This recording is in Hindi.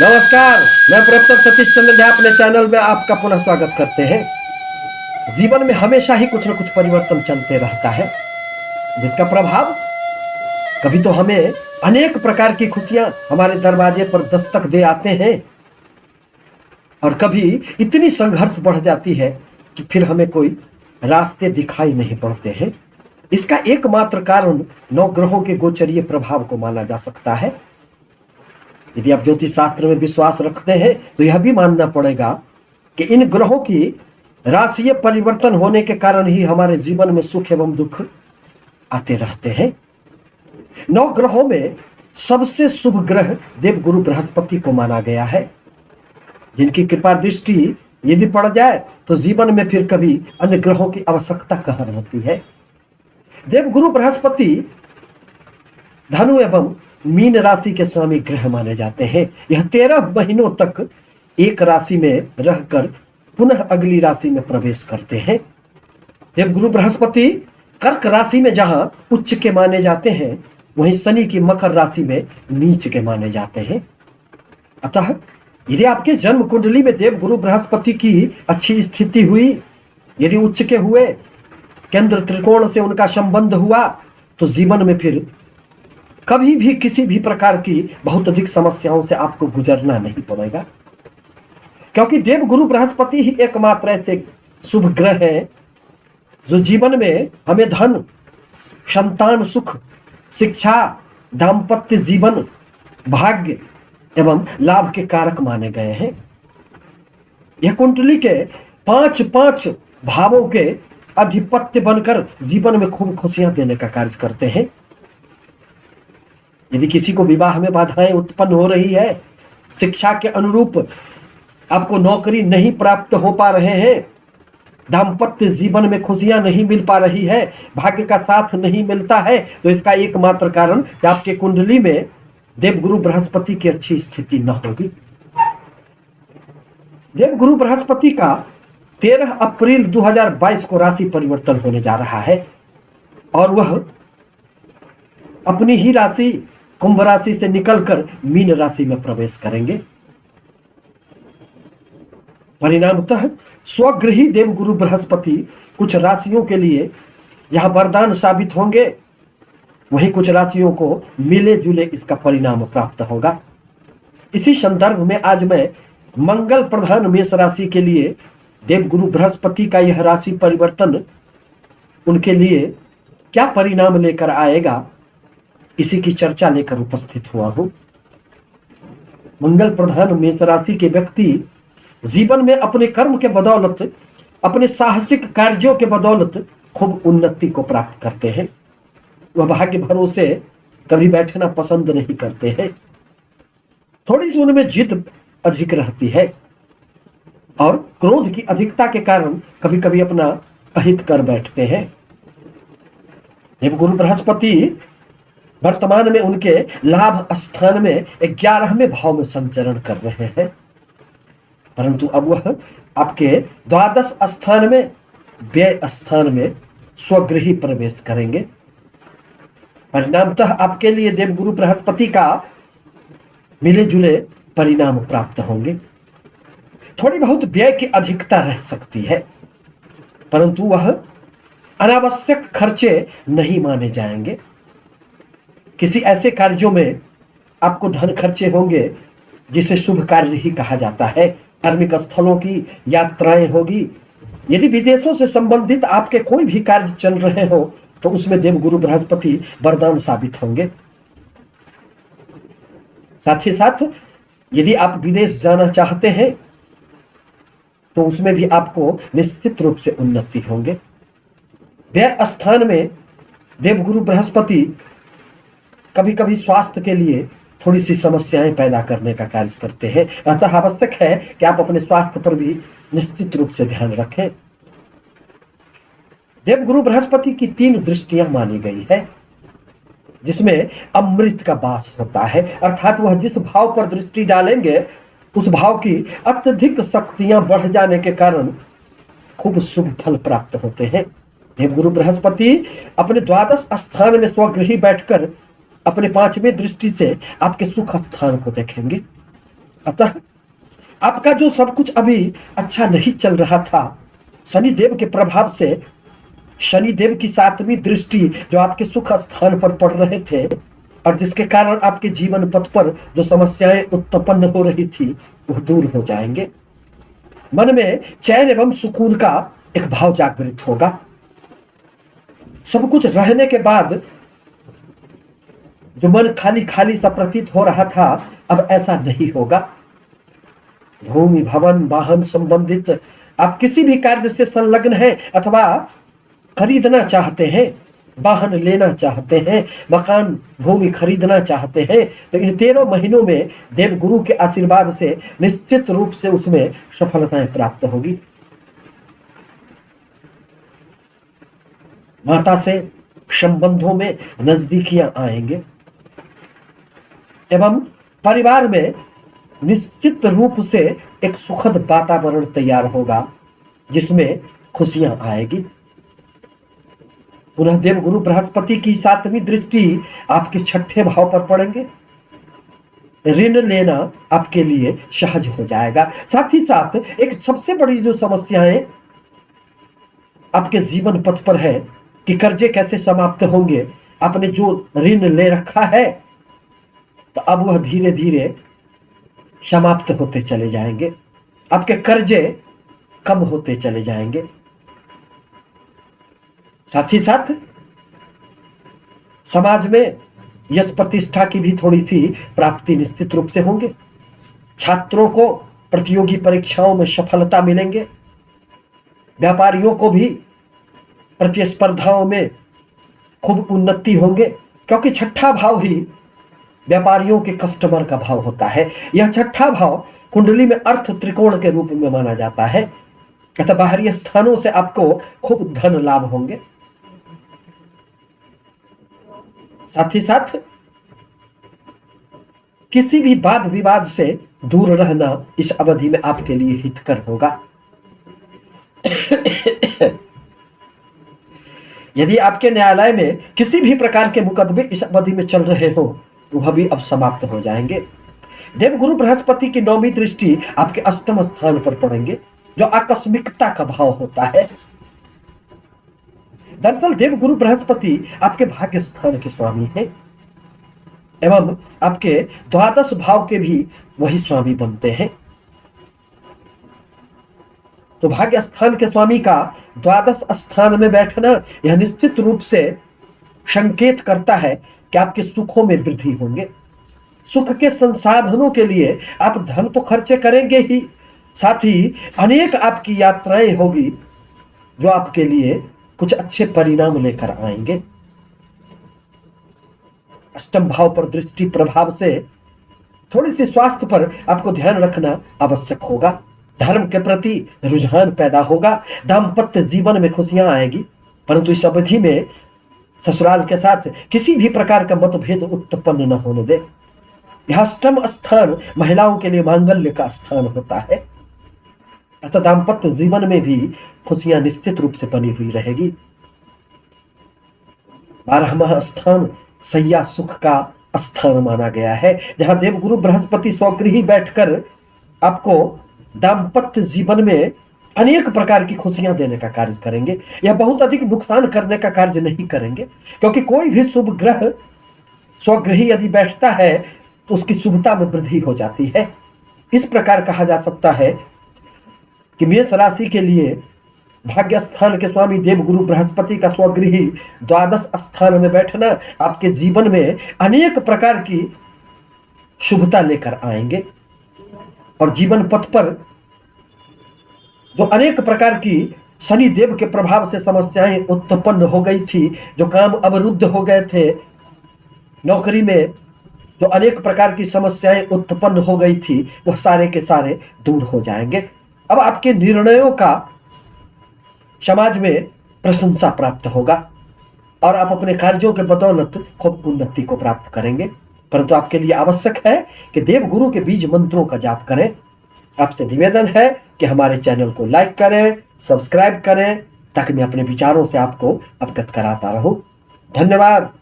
नमस्कार। मैं प्रोफेसर सतीश चंद्र झा अपने चैनल में आपका पुनः स्वागत करते हैं। जीवन में हमेशा ही कुछ न कुछ परिवर्तन चलते रहता है, जिसका प्रभाव कभी तो हमें अनेक प्रकार की खुशियां हमारे दरवाजे पर दस्तक दे आते हैं और कभी इतनी संघर्ष बढ़ जाती है कि फिर हमें कोई रास्ते दिखाई नहीं पड़ते हैं। इसका एकमात्र कारण नवग्रहों के गोचरीय प्रभाव को माना जा सकता है। यदि आप ज्योतिष शास्त्र में विश्वास रखते हैं तो यह भी मानना पड़ेगा कि इन ग्रहों की राशिय परिवर्तन होने के कारण ही हमारे जीवन में सुख एवं दुख आते रहते हैं। नौ ग्रहों में सबसे शुभ ग्रह देवगुरु बृहस्पति को माना गया है, जिनकी कृपा दृष्टि यदि पड़ जाए तो जीवन में फिर कभी अन्य ग्रहों की आवश्यकता कहाँ रहती है। देवगुरु बृहस्पति धनु एवं मीन राशि के स्वामी ग्रह माने जाते हैं। यह 13 महीनों तक एक राशि में रहकर पुनः अगली राशि में प्रवेश करते हैं। देवगुरु बृहस्पति कर्क राशि में जहां उच्च के माने जाते हैं, वहीं शनि की मकर राशि में नीच के माने जाते हैं। अतः यदि आपके जन्म कुंडली में देवगुरु बृहस्पति की अच्छी स्थिति हुई, यदि उच्च के हुए, केंद्र त्रिकोण से उनका संबंध हुआ, तो जीवन में फिर कभी भी किसी भी प्रकार की बहुत अधिक समस्याओं से आपको गुजरना नहीं पड़ेगा, क्योंकि देवगुरु बृहस्पति ही एकमात्र ऐसे शुभ ग्रह हैं जो जीवन में हमें धन, संतान सुख, शिक्षा, दाम्पत्य जीवन, भाग्य एवं लाभ के कारक माने गए हैं। यह कुंडली के पांच भावों के अधिपत्य बनकर जीवन में खूब खुशियां देने का कार्य करते हैं। यदि किसी को विवाह में बाधाएं उत्पन्न हो रही है, शिक्षा के अनुरूप आपको नौकरी नहीं प्राप्त हो पा रहे हैं, दाम्पत्य जीवन में खुशियां नहीं मिल पा रही है, भाग्य का साथ नहीं मिलता है, तो इसका एकमात्र कारण कि आपके कुंडली में देवगुरु बृहस्पति की अच्छी स्थिति न होगी। देवगुरु बृहस्पति का 13 अप्रैल 2022 को राशि परिवर्तन होने जा रहा है और वह अपनी ही राशि कुंभ राशि से निकलकर मीन राशि में प्रवेश करेंगे। परिणामतः स्वगृही देवगुरु बृहस्पति कुछ राशियों के लिए जहां वरदान साबित होंगे, वहीं कुछ राशियों को मिले जुले इसका परिणाम प्राप्त होगा। इसी संदर्भ में आज मैं मंगल प्रधान मेष राशि के लिए देवगुरु बृहस्पति का यह राशि परिवर्तन उनके लिए क्या परिणाम लेकर आएगा, इसी की चर्चा लेकर उपस्थित हुआ हूं। मंगल प्रधान मेष राशि के व्यक्ति जीवन में अपने कर्म के बदौलत, अपने साहसिक कार्यों के बदौलत खूब उन्नति को प्राप्त करते हैं। वह भाग्य भरोसे कभी बैठना पसंद नहीं करते हैं। थोड़ी सी उनमें जिद अधिक रहती है और क्रोध की अधिकता के कारण कभी कभी अपना अहित कर बैठते हैं। देवगुरु बृहस्पति वर्तमान में उनके लाभ स्थान में 11वें भाव में संचरण कर रहे हैं, परंतु अब वह आपके द्वादश स्थान में, व्यय स्थान में स्वगृही प्रवेश करेंगे। परिणामतः आपके लिए देवगुरु बृहस्पति का मिले जुले परिणाम प्राप्त होंगे। थोड़ी बहुत व्यय की अधिकता रह सकती है, परंतु वह अनावश्यक खर्चे नहीं माने जाएंगे। किसी ऐसे कार्यों में आपको धन खर्चे होंगे जिसे शुभ कार्य ही कहा जाता है। धार्मिक स्थलों की यात्राएं होगी। यदि विदेशों से संबंधित आपके कोई भी कार्य चल रहे हो तो उसमें देवगुरु बृहस्पति वरदान साबित होंगे। साथ ही साथ यदि आप विदेश जाना चाहते हैं तो उसमें भी आपको निश्चित रूप से उन्नति होंगे। व्यय स्थान में देवगुरु बृहस्पति कभी कभी स्वास्थ्य के लिए थोड़ी सी समस्याएं पैदा करने का कार्य करते हैं, अतः आवश्यक है कि आप अपने स्वास्थ्य पर भी निश्चित रूप से ध्यान रखें। देवगुरु बृहस्पति की 3 दृष्टियां मानी गई है, जिसमें अमृत का वास होता है, अर्थात वह जिस भाव पर दृष्टि डालेंगे उस भाव की अत्यधिक शक्तियां बढ़ जाने के कारण खूब शुभ फल प्राप्त होते हैं। देवगुरु बृहस्पति अपने द्वादश स्थान में स्वगृही बैठकर अपने 5वें दृष्टि से आपके सुख स्थान को देखेंगे। अतः आपका जो सब कुछ अभी अच्छा नहीं चल रहा था, शनिदेव के प्रभाव से, शनिदेव की 7वीं दृष्टि जो आपके सुख स्थान पर पड़ रहे थे और जिसके कारण आपके जीवन पथ पर जो समस्याएं उत्पन्न हो रही थी वह दूर हो जाएंगे। मन में चैन एवं सुकून का एक भाव जागृत होगा। सब कुछ रहने के बाद जो मन खाली खाली सा प्रतीत हो रहा था, अब ऐसा नहीं होगा। भूमि, भवन, वाहन संबंधित आप किसी भी कार्य से संलग्न हैं अथवा खरीदना चाहते हैं, वाहन लेना चाहते हैं, मकान भूमि खरीदना चाहते हैं, तो इन 13 महीनों में देवगुरु के आशीर्वाद से निश्चित रूप से उसमें सफलताएं प्राप्त होगी। माता से संबंधों में नजदीकियां आएंगे एवं परिवार में निश्चित रूप से एक सुखद वातावरण तैयार होगा जिसमें खुशियां आएगी। पुनः देवगुरु बृहस्पति की 7वीं दृष्टि आपके 6ठे भाव पर पड़ेंगे। ऋण लेना आपके लिए सहज हो जाएगा। साथ ही साथ एक सबसे बड़ी जो समस्याएं आपके जीवन पथ पर है कि कर्जे कैसे समाप्त होंगे। आपने जो ऋण ले रखा है तो अब वह धीरे धीरे समाप्त होते चले जाएंगे, आपके कर्जे कम होते चले जाएंगे। साथ ही साथ समाज में यश प्रतिष्ठा की भी थोड़ी सी प्राप्ति निश्चित रूप से होंगे। छात्रों को प्रतियोगी परीक्षाओं में सफलता मिलेंगे। व्यापारियों को भी प्रतिस्पर्धाओं में खूब उन्नति होंगे, क्योंकि 6ठा भाव ही व्यापारियों के कस्टमर का भाव होता है। यह 6ठा भाव कुंडली में अर्थ त्रिकोण के रूप में माना जाता है। अतः बाहरी स्थानों से आपको खूब धन लाभ होंगे। साथ ही साथ किसी भी वाद विवाद से दूर रहना इस अवधि में आपके लिए हितकर होगा। यदि आपके न्यायालय में किसी भी प्रकार के मुकदमे इस अवधि में चल रहे हो तो वह भी अब समाप्त हो जाएंगे। देवगुरु बृहस्पति की 9वीं दृष्टि आपके 8वें स्थान पर पड़ेंगे जो आकस्मिकता का भाव होता है। दरअसल देवगुरु बृहस्पति आपके भाग्य स्थान के स्वामी हैं एवं आपके 12 भाव के भी वही स्वामी बनते हैं। तो भाग्य स्थान के स्वामी का 12 स्थान में बैठना यह निश्चित रूप से संकेत करता है कि आपके सुखों में वृद्धि होंगे। सुख के संसाधनों के लिए आप धन तो खर्चे करेंगे ही, साथ ही अनेक आपकी यात्राएं होगी जो आपके लिए कुछ अच्छे परिणाम लेकर आएंगे। 8वें भाव पर दृष्टि प्रभाव से थोड़ी सी स्वास्थ्य पर आपको ध्यान रखना आवश्यक होगा। धर्म के प्रति रुझान पैदा होगा। दाम्पत्य जीवन में खुशियां आएगी, परंतु इस अवधि में ससुराल के साथ किसी भी प्रकार का मतभेद उत्पन्न न होने दे। यह 8वां स्थान महिलाओं के लिए मांगल्य का स्थान होता है। अतः दाम्पत्य जीवन में भी खुशियां निश्चित रूप से बनी हुई रहेगी। 12वां स्थान सैया सुख का स्थान माना गया है, जहां देवगुरु बृहस्पति स्वगृही बैठकर आपको दाम्पत्य जीवन में अनेक प्रकार की खुशियां देने का कार्य करेंगे। यह बहुत अधिक नुकसान करने का कार्य नहीं करेंगे, क्योंकि कोई भी शुभ ग्रह स्वगृही यदि बैठता है तो उसकी शुभता में वृद्धि हो जाती है। इस प्रकार कहा जा सकता है कि मेष राशि के लिए भाग्य स्थान के स्वामी देवगुरु बृहस्पति का स्वगृही 12 स्थान में बैठना आपके जीवन में अनेक प्रकार की शुभता लेकर आएंगे और जीवन पथ पर जो अनेक प्रकार की शनि देव के प्रभाव से समस्याएं उत्पन्न हो गई थी, जो काम अवरुद्ध हो गए थे, नौकरी में जो अनेक प्रकार की समस्याएं उत्पन्न हो गई थी, वह सारे के सारे दूर हो जाएंगे। अब आपके निर्णयों का समाज में प्रशंसा प्राप्त होगा और आप अपने कार्यों के बदौलत खूब उन्नति को प्राप्त करेंगे। परंतु आपके लिए आवश्यक है कि देवगुरु के बीज मंत्रों का जाप करें। आपसे निवेदन है कि हमारे चैनल को लाइक करें, सब्सक्राइब करें, ताकि मैं अपने विचारों से आपको अवगत कराता रहूं। धन्यवाद।